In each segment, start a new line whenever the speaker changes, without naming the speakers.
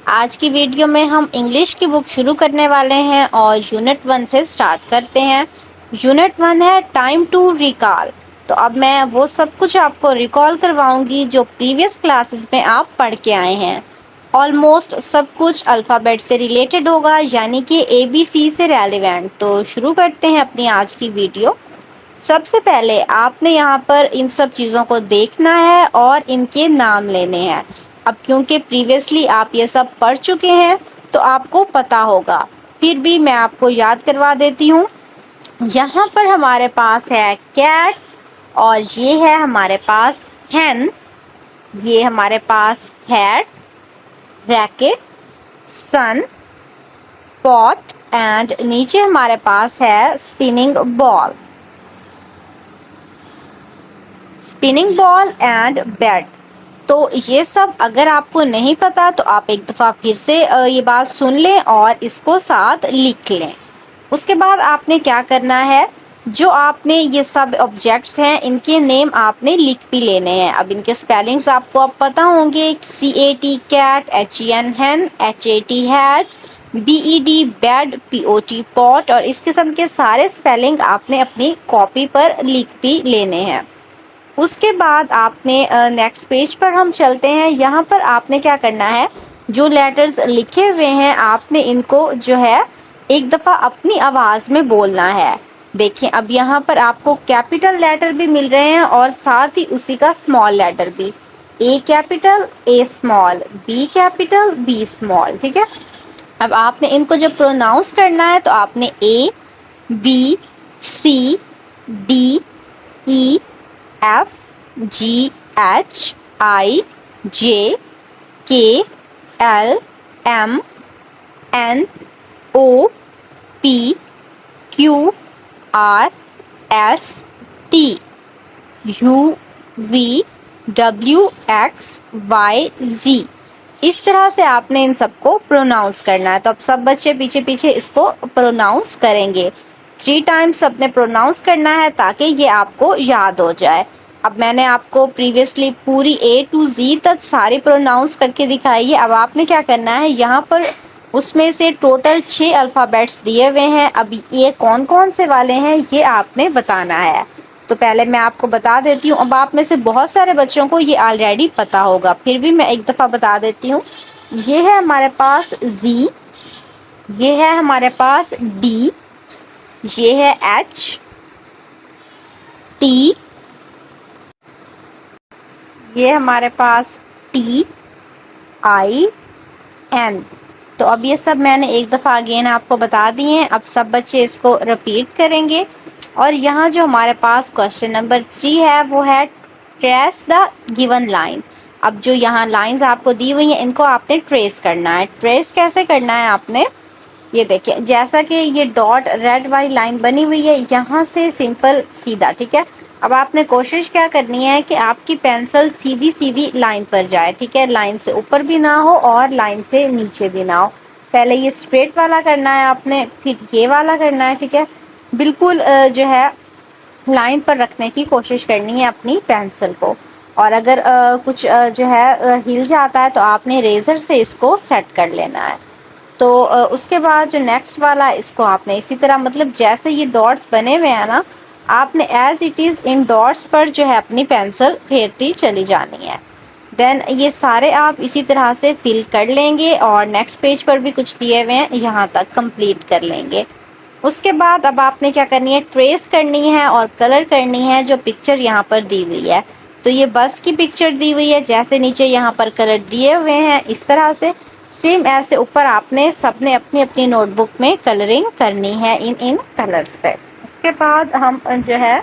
आज की वीडियो में हम इंग्लिश की बुक शुरू करने वाले हैं और यूनिट 1 से स्टार्ट करते हैं। यूनिट 1 है टाइम टू रिकॉल। तो अब मैं वो सब कुछ आपको रिकॉल करवाऊंगी जो प्रीवियस क्लासेस में आप पढ़ के आए हैं। ऑलमोस्ट सब कुछ अल्फ़ाबेट से रिलेटेड होगा, यानी कि ABC से रेलिवेंट। तो शुरू करते हैं अपनी आज की वीडियो। सबसे पहले आपने यहाँ पर इन सब चीज़ों को देखना है और इनके नाम लेने हैं। अब क्योंकि प्रीवियसली आप ये सब पढ़ चुके हैं तो आपको पता होगा, फिर भी मैं आपको याद करवा देती हूँ। यहाँ पर हमारे पास है कैट, और ये है हमारे पास हैन, ये हमारे पास hat, racket, sun, pot and नीचे हमारे पास है spinning ball, spinning ball and bat. तो ये सब अगर आपको नहीं पता तो आप एक दफ़ा फिर से ये बात सुन लें और इसको साथ लिख लें। उसके बाद आपने क्या करना है, जो आपने ये सब ऑब्जेक्ट्स हैं इनके नेम आपने लिख भी लेने हैं। अब इनके स्पेलिंग्स आपको अब पता होंगे। CAT कैट, HEN हैन, HAT hat, BED bad, POT pot, और इस किस्म के सारे स्पेलिंग आपने अपनी कॉपी पर लिख भी लेने हैं। उसके बाद आपने नेक्स्ट पेज पर हम चलते हैं। यहाँ पर आपने क्या करना है, जो लेटर्स लिखे हुए हैं आपने इनको जो है एक दफ़ा अपनी आवाज़ में बोलना है। देखिए अब यहाँ पर आपको कैपिटल लेटर भी मिल रहे हैं और साथ ही उसी का स्मॉल लेटर भी। A capital, A small, B capital, B small. ठीक है, अब आपने इनको जब प्रोनाउंस करना है तो आपने A, B, C, D, E, F, G, H, I, J, K, L, M, N, O, P, Q, R, S, T, U, V, W, X, Y, Z। इस तरह से आपने इन सबको प्रोनाउंस करना है। तो अब सब बच्चे पीछे पीछे इसको प्रोनाउंस करेंगे। 3 टाइम्स अपने प्रोनाउंस करना है ताकि ये आपको याद हो जाए। अब मैंने आपको प्रीवियसली पूरी A to Z तक सारी प्रोनाउंस करके दिखाई है। अब आपने क्या करना है, यहाँ पर उसमें से टोटल 6 अल्फ़ाबेट्स दिए हुए हैं। अब ये कौन कौन से वाले हैं ये आपने बताना है। तो पहले मैं आपको बता देती हूँ। अब आप में से बहुत सारे बच्चों को ये ऑलरेडी पता होगा, फिर भी मैं एक दफ़ा बता देती हूँ। ये है हमारे पास Z, ये है हमारे पास D, ये है H, T, ये हमारे पास T, I, N। तो अब ये सब मैंने एक दफ़ा अगेन आपको बता दिए हैं। अब सब बच्चे इसको रिपीट करेंगे। और यहाँ जो हमारे पास क्वेश्चन नंबर 3 है वो है ट्रेस द गिवन लाइन। अब जो यहाँ लाइंस आपको दी हुई हैं इनको आपने ट्रेस करना है। ट्रेस कैसे करना है आपने, ये देखिए जैसा कि ये डॉट रेड वाली लाइन बनी हुई है, यहाँ से सिंपल सीधा। ठीक है, अब आपने कोशिश क्या करनी है कि आपकी पेंसिल सीधी सीधी लाइन पर जाए। ठीक है, लाइन से ऊपर भी ना हो और लाइन से नीचे भी ना हो। पहले ये स्ट्रेट वाला करना है आपने, फिर ये वाला करना है। ठीक है, बिल्कुल जो है लाइन पर रखने की कोशिश करनी है अपनी पेंसिल को। और अगर कुछ जो है हिल जाता है तो आपने रेज़र से इसको सेट कर लेना है। तो उसके बाद जो नेक्स्ट वाला इसको आपने इसी तरह, मतलब जैसे ये डॉट्स बने हुए हैं ना, आपने as it is in dots पर जो है अपनी पेंसिल फेरती चली जानी है। देन ये सारे आप इसी तरह से फिल कर लेंगे और नेक्स्ट पेज पर भी कुछ दिए हुए हैं, यहाँ तक कंप्लीट कर लेंगे। उसके बाद अब आपने क्या करनी है, ट्रेस करनी है और कलर करनी है जो पिक्चर यहाँ पर दी हुई है। तो ये बस की पिक्चर दी हुई है, जैसे नीचे यहाँ पर कलर दिए हुए हैं इस तरह से सेम ऐसे ऊपर आपने सबने अपनी अपनी नोटबुक में कलरिंग करनी है इन कलर्स से। उसके बाद हम जो है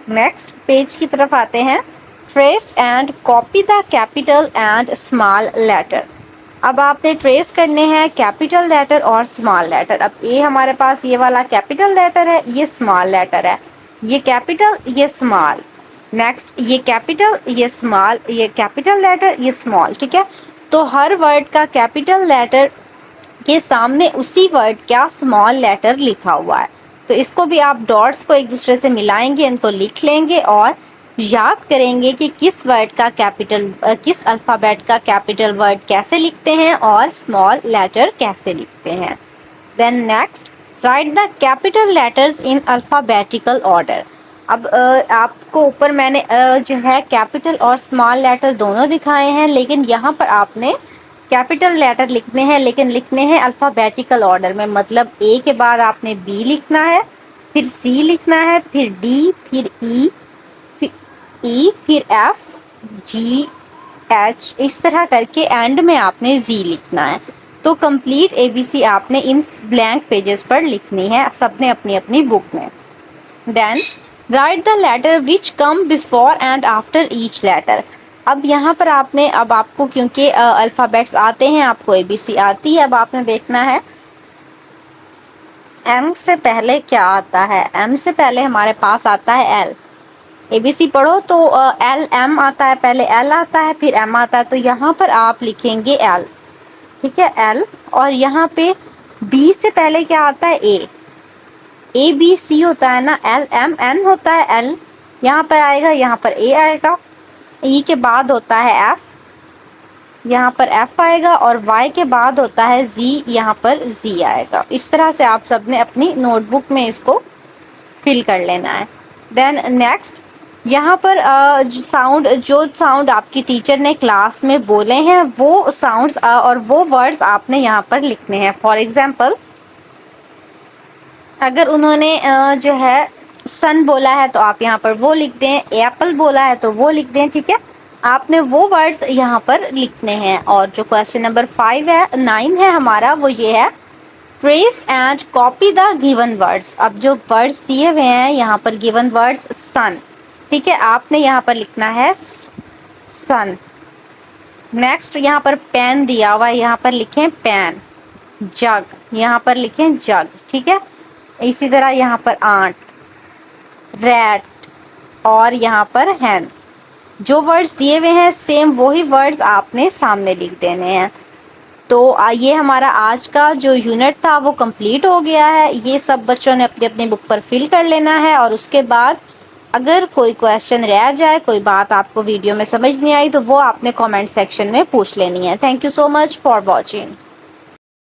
नेक्स्ट पेज की तरफ आते हैं। Trace and copy the capital and small letter. अब आपने ट्रेस करने हैं कैपिटल लेटर और स्मॉल लेटर। अब ये हमारे पास ये वाला कैपिटल लेटर है, ये स्मॉल लेटर है, ये कैपिटल ये स्मॉल, नेक्स्ट ये कैपिटल ये स्मॉल, ये कैपिटल लेटर ये स्मॉल। ठीक है, तो हर वर्ड का कैपिटल लेटर के सामने उसी वर्ड का स्मॉल लेटर लिखा हुआ है। तो इसको भी आप डॉट्स को एक दूसरे से मिलाएंगे, इनको लिख लेंगे और याद करेंगे कि किस वर्ड का किस अल्फ़ाबेट का कैपिटल वर्ड कैसे लिखते हैं और स्मॉल लेटर कैसे लिखते हैं। Then next, write the capital letters in alphabetical order. अब आपको ऊपर मैंने जो है कैपिटल और स्मॉल लेटर दोनों दिखाए हैं, लेकिन यहाँ पर आपने कैपिटल लेटर लिखने हैं, लेकिन लिखने हैं अल्फ़ाबेटिकल ऑर्डर में। मतलब ए के बाद आपने बी लिखना है, फिर सी लिखना है, फिर डी, फिर फिर एफ, जी, एच, इस तरह करके एंड में आपने जी लिखना है। तो कंप्लीट एबीसी आपने इन ब्लैंक पेजेस पर लिखनी है, सबने अपनी अपनी बुक में। Then write the letter which come before and after each letter. अब यहाँ पर आपने, अब आपको क्योंकि अल्फ़ाबेट्स आते हैं, आपको एबीसी आती है, अब आपने देखना है एम से पहले क्या आता है। एम से पहले हमारे पास आता है एल। एबीसी पढ़ो तो एल एम आता है, पहले एल आता है फिर एम आता है, तो यहाँ पर आप लिखेंगे एल, ठीक है, एल। और यहाँ पे बी से पहले क्या आता है, ए बी सी होता है ना, एल एम एन होता है, एल यहाँ पर आएगा, यहाँ पर ए आएगा, ई के बाद होता है एफ, यहाँ पर एफ आएगा, और वाई के बाद होता है जी, यहाँ पर जी आएगा। इस तरह से आप सबने अपनी नोटबुक में इसको फिल कर लेना है। देन नेक्स्ट, यहाँ पर जो साउंड आपकी टीचर ने क्लास में बोले हैं वो साउंड्स और वो वर्ड्स आपने यहाँ पर लिखने हैं। फॉर एग्जांपल, अगर उन्होंने जो है सन बोला है तो आप यहाँ पर वो लिख दें, एप्पल बोला है तो वो लिख दें, ठीक है। आपने वो वर्ड्स यहाँ पर लिखने हैं। और जो क्वेश्चन नंबर 9 है हमारा, वो ये है, trace and copy the given words. अब जो वर्ड्स दिए हुए हैं यहाँ पर, गिवन वर्ड्स सन, ठीक है, आपने यहाँ पर लिखना है सन। नेक्स्ट, यहाँ पर पेन दिया हुआ है, यहाँ पर लिखें पेन। जग, यहाँ पर लिखें जग, ठीक है। इसी तरह यहाँ पर आंट, रैट, और यहाँ पर हैन। जो वर्ड्स दिए हुए हैं सेम वही वर्ड्स आपने सामने लिख देने हैं। तो ये हमारा आज का जो यूनिट था वो कंप्लीट हो गया है। ये सब बच्चों ने अपनी अपनी बुक पर फिल कर लेना है, और उसके बाद अगर कोई क्वेश्चन रह जाए, कोई बात आपको वीडियो में समझ नहीं आई, तो वो आपने कमेंट सेक्शन में पूछ लेनी है। Thank you so much for watching.